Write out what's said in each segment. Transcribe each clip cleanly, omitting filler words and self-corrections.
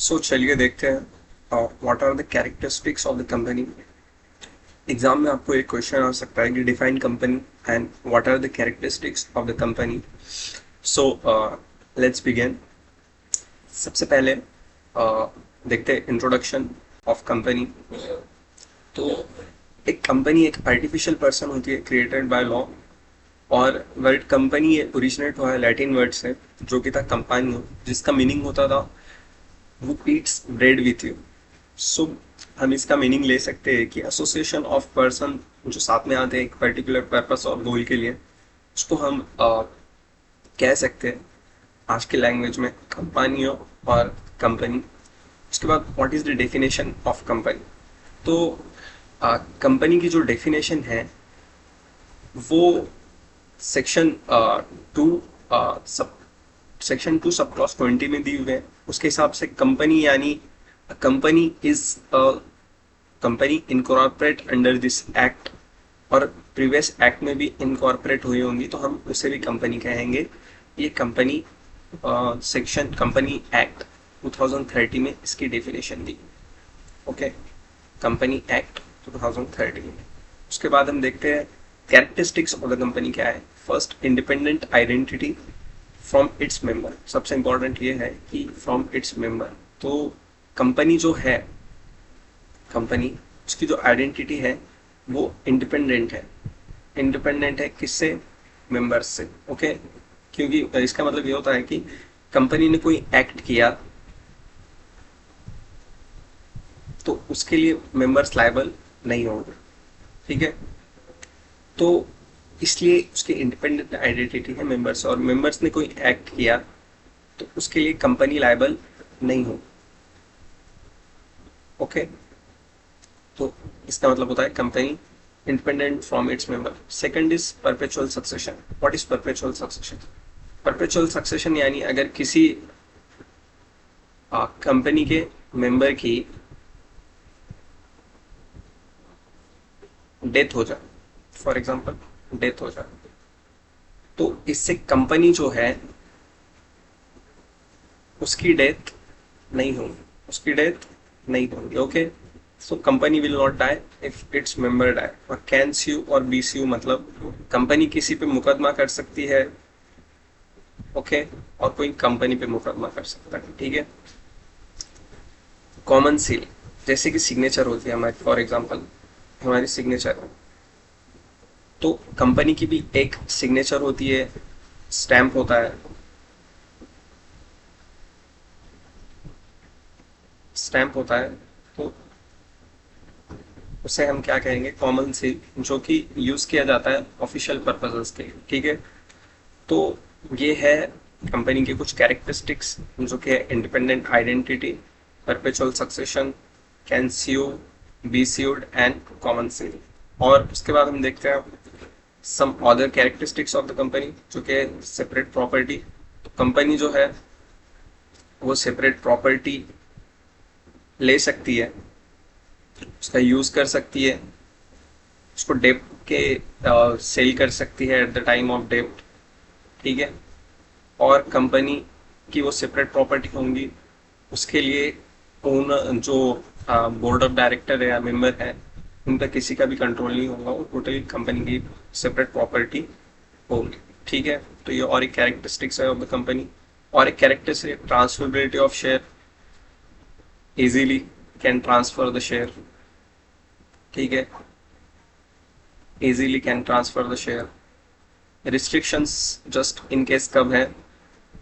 चलिए देखते हैं what are the characteristics of the company. Exam में आपको एक क्वेश्चन आ सकता है कि define company and what are the characteristics of the company. So let's begin. सबसे पहले देखते हैं इंट्रोडक्शन ऑफ कंपनी। तो एक कंपनी एक आर्टिफिशियल पर्सन होती है क्रिएटेड बाय लॉ, और वर्ड कंपनी ओरिजिनेट हुआ है लैटिन वर्ड से जो कि था कंपानियो, जिसका मीनिंग होता था who eats bread with you। सो हम इसका मीनिंग ले सकते हैं कि एसोसिएशन ऑफ पर्सन जो साथ में आते हैं एक पर्टिकुलर पर्पस और गोल के लिए, उसको हम कह सकते हैं आज के लैंग्वेज में कंपानियों और कंपनी। उसके बाद what is the definition of company. तो कंपनी की जो डेफिनेशन है वो section two sub section 2 sub clause 20 में दी हुई है। उसके हिसाब से कंपनी यानी company is a company incorporate under this act, और प्रीवियस एक्ट में भी इनकॉर्पोरेट हुई होंगी तो हम उसे भी कंपनी कहेंगे। ये कंपनी सेक्शन कंपनी एक्ट 2030 में इसकी डेफिनेशन दी। ओके, कंपनी एक्ट 2030 में। उसके बाद हम देखते हैं कैरेक्टरिस्टिक्स ऑफ द कंपनी क्या है। First, independent identity from its member. सबसे इंपॉर्टेंट ये है कि फ्रॉम इट्स मेंबर। तो कंपनी जो है, कंपनी उसकी जो आइडेंटिटी है वो इंडिपेंडेंट है। इंडिपेंडेंट है किससे? मेंबर्स से। ओके, क्योंकि इसका मतलब ये होता है कि कंपनी ने कोई एक्ट किया तो उसके लिए मेंबर्स लायबल नहीं होंगे। ठीक है, तो इसलिए उसकी इंडिपेंडेंट आइडेंटिटी है मेंबर्स, और मेंबर्स ने कोई एक्ट किया तो उसके लिए कंपनी लायबल नहीं हो। ओके, तो इसका मतलब होता है company independent from its member. Second is perpetual succession. What is perpetual succession? Perpetual succession यानी अगर किसी कंपनी के मेंबर की डेथ हो जाए, फॉर एग्जांपल डेथ हो जाए, तो इससे कंपनी जो है उसकी डेथ नहीं होगी, उसकी डेथ नहीं होगी। Okay, so company will not die if its member die. और कैन स्यू और बी स्यू मतलब कंपनी किसी पे मुकदमा कर सकती है, ओके, और कोई कंपनी पे मुकदमा कर सकता है। ठीक है, कॉमन सील जैसे कि सिग्नेचर होती है हमारी, फॉर एग्जांपल हमारी सिग्नेचर, तो कंपनी की भी एक सिग्नेचर होती है, स्टैम्प होता है, स्टैम्प होता है। तो उसे हम क्या कहेंगे? कॉमन सील, जो कि यूज किया जाता है ऑफिशियल पर्पसेस के लिए। ठीक है, तो ये है कंपनी के कुछ कैरेक्टरिस्टिक्स जो कि है independent identity, perpetual succession, can sue, be sued and common seal. और उसके बाद हम देखते हैं some other characteristics of the company जो कि सेपरेट प्रॉपर्टी। तो कंपनी जो है वो सेपरेट प्रॉपर्टी ले सकती है, उसका यूज कर सकती है, उसको डेप्ट के सेल कर सकती है एट द टाइम ऑफ डेप्ट। ठीक है, और कंपनी की वो सेपरेट प्रॉपर्टी होंगी, उसके लिए ओनर जो बोर्ड ऑफ डायरेक्टर है या मेंबर है उनका किसी का भी कंट्रोल नहीं होगा, वो टोटली कंपनी की सेपरेट प्रॉपर्टी होगी। ठीक है, तो ये और एक कैरेक्टरिस्टिक्स है ऑफ द कंपनी। और एक characteristic transferability of share, easily can transfer the share. ठीक है, easily can transfer the share. Restrictions just in case कब है?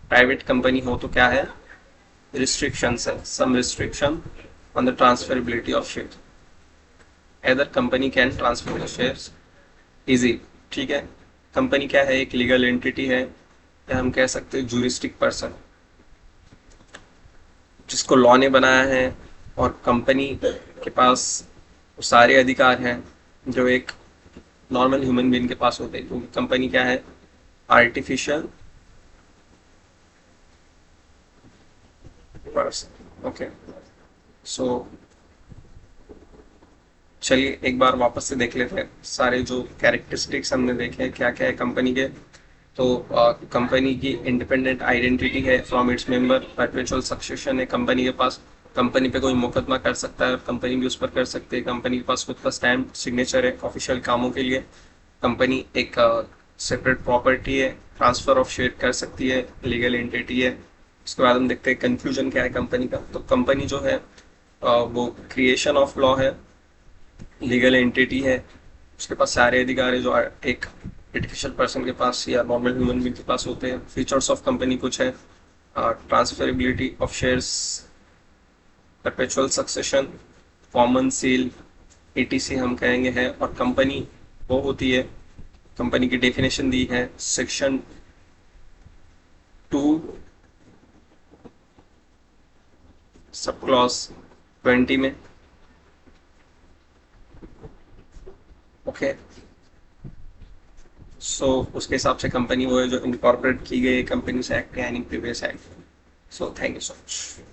प्राइवेट कंपनी हो तो क्या है? रिस्ट्रिक्शंस है, some restriction on the transferability of share. Either company can transfer the shares easy. ठीक है, कंपनी क्या है? एक लीगल एंटिटी है, या हम कह सकते हैं जूरिस्टिक पर्सन जिसको लॉ ने बनाया है, और कंपनी के पास सारे अधिकार हैं जो एक नॉर्मल ह्यूमन बीइंग के पास होते हैं, क्योंकि कंपनी क्या है? Artificial person. ओके, सो चलिए एक बार वापस से देख लेते हैं सारे जो कैरेक्टरिस्टिक्स हमने देखे क्या क्या है कंपनी के। तो कंपनी की इंडिपेंडेंट आइडेंटिटी है from its member, perpetual succession है कंपनी के पास, कंपनी पे कोई मुकदमा कर सकता है और कंपनी भी उस पर कर सकती है, कंपनी के पास खुद का स्टैम्प सिग्नेचर है ऑफिशियल कामों के लिए, कंपनी एक सेपरेट प्रॉपर्टी है, ट्रांसफर ऑफ शेयर कर सकती है, लीगल एंटिटी है। उसके बाद हम देखते हैं कंफ्यूजन क्या है कंपनी का। तो कंपनी जो है वो क्रिएशन ऑफ लॉ है, लीगल एंटिटी है, उसके पास सारे अधिकार है जो एक आर्टिफिशियल पर्सन के पास या नॉर्मल ह्यूमन बीइंग के पास होते हैं। फीचर्स ऑफ कंपनी कुछ है, transferability of shares, perpetual succession, common seal, etc हम कहेंगे है। और कंपनी वो होती है, कंपनी की डेफिनेशन दी है सेक्शन 2 सब क्लॉज 20 में। ओके, सो उसके हिसाब से कंपनी वो है जो इनकॉर्पोरेट की गई कंपनीज एक्ट या any previous act. So thank you so much.